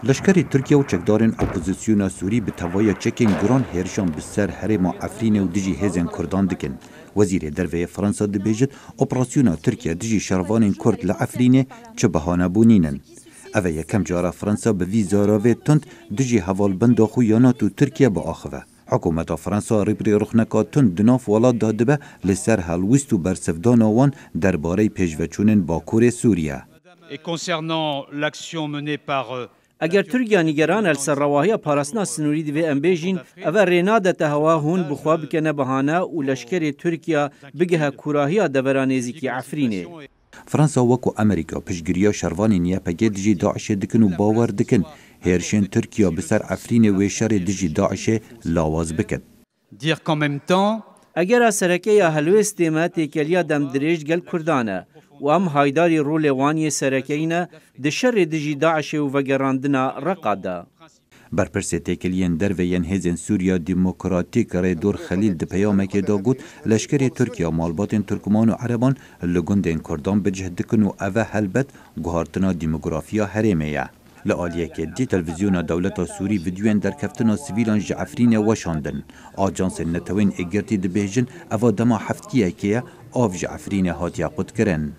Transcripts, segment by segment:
لشکری ترکیه و چکدارن اپوزیسیونا سوری به توای چکین گران هرشان بسر حرم عفرین و دجی هزن کردان دکن. وزیر دروی فرانسا دبیجد اپراسیونا ترکیه دجی شروان کرد لعفرین چه بهانه بونینن. اوه یکم جارا فرانسا به وی زاراوه تند دجی حوالبند خویانات و ترکیه با آخوه. حکومت فرانسا ریبری رخنکا تند دناف ولاد داده به لسر هلویست و برسفدان آوان درباره پیشوچونن باکور سوریه. اگر ترکیه نیگران السرواهی پاراسنا سنوری دوی امبیجین او ریناده تهوا هون بخوا بکنه بهانه و لشکر ترکیه بگه کوراهی دورانیزی که عفرینه. فرانسا وکو امریکا پشگیریا شروانی نیپگه دجی داعش دکن و باور دکن هرشن ترکیه بسر عفرین ویشار دجی داعش لاواز بکد. اگر سرکه یا هلویست دیمه تیکلیا دم دریج گل کردانه و ام هایداری رول وانی سرکینه دشر دجی داعش و وگراندنا رقاده. برپرس تیکلین در وین هزن سوریا دموکراتیک ریدور خلیل د پیامک دا گوت لشکر ترکیه مالباتن ترکمان و عربان لگندن کردان بجه دکن و اوه هلبت گوهارتنا دیموگرافیا حریمه. لآلیه که دی تلویزیون دولت سوری ویدیوین در کفتنا سویلان جعفرین وشاندن. آجانس نتوین اگرتی دبیجن اوه دما هفتیه که آف جعفرین هاتیا قد کرن.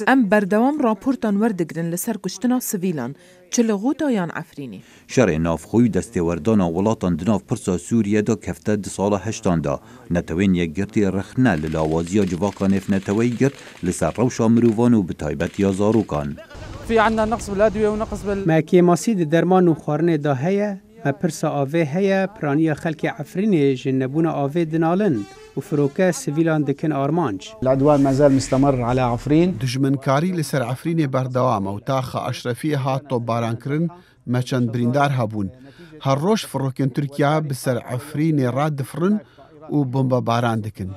ام بردوام راپورتان وردگرن لسر کشتنا سویلان چلغوتا یان عفرینی. شرع نافخوی دستوردان ولاتان دناف پرسا سوریه دا کفته د سال هشتان دا. نتوین یک گرتی رخنه للاوازیا جواکان اف نتوی گرت لسر روشا مروفان و بتایبت یا زاروکان. في عندنا نقص بالادويه ونقص ما كيماسي درمان و خارن دا هيا ما پرسا آوه هيا پرانيا خلق عفرين جنبونا آوه دنالن و فروكا سيفيلان دكن آرمانج. العدوان ما زال مستمر على عفرين. دجمنكاري لسر عفرين بردوام و تاخا أشرفية هات طباران كرن ما چند بريندار هبون. هالروش فروكن تركيا بسر عفرين راد فرن و بمبا باران دكن.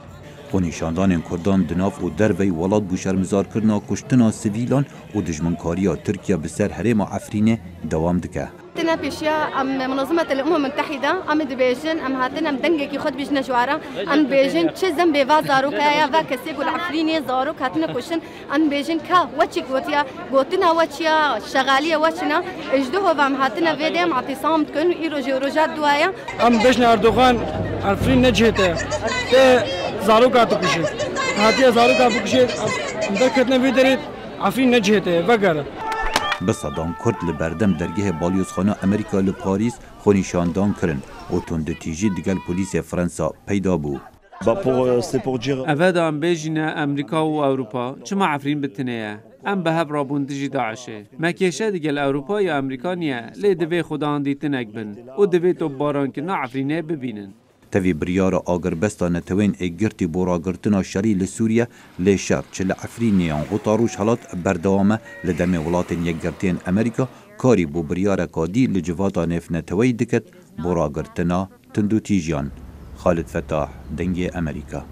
خونیشاندان کردان دناف و دروی ولاد بوشرمزار کرنا کشتنا سویلان و دجمنکاریا ترکیه بسر حرم عفرین دوام دکه. هاتنا بيشيا ام منظمه الامم المتحده ام دبيجن ام هاتنا مدنجك يخد بيجنا جوارا ام بيجن تش ذنب فا زاروك يا فا كسيب العفريني زاروك هاتنا كوشن ام بيجن كا واتشي غوتيا غوتنا واتشيا شغاليه واتشنا اجدوه فام هاتنا فيديم اعتصام تكون ايروجي روجات دوايا ام بيجنا اردوغان عفرين نجهته زاروك هاتكوشن هاتيا زاروك هاتكوشن مدكتنا فيدريت عفرين نجهته فقر بسادان کرد لبردم درگه بالیوزخانه امریکا لپاریس خونیشاندان کرن و تند تیجی دیگر پلیس فرانسا پیدا بو. اوه ام بیجینه امریکا و اروپا چما عفرین بتنه ام به هف رابون دجی داعشه مکیشه دیگل اروپا یا امریکا نیه لی دوی خدا هندیتن اگبن و دوی تو باران که نا عفرینه ببینن. تفی بریار آگربستا نتوین اگرتی براگرتنا شری لسوریه لشر چل عفرینیان غطاروش حالات بردوامه لدم ولاتن یگرتین امریکا کاری بو بریار کادی لجواتا نف نتوی دکت براگرتنا تندو تیجیان. خالد فتاح دنگ امریکا.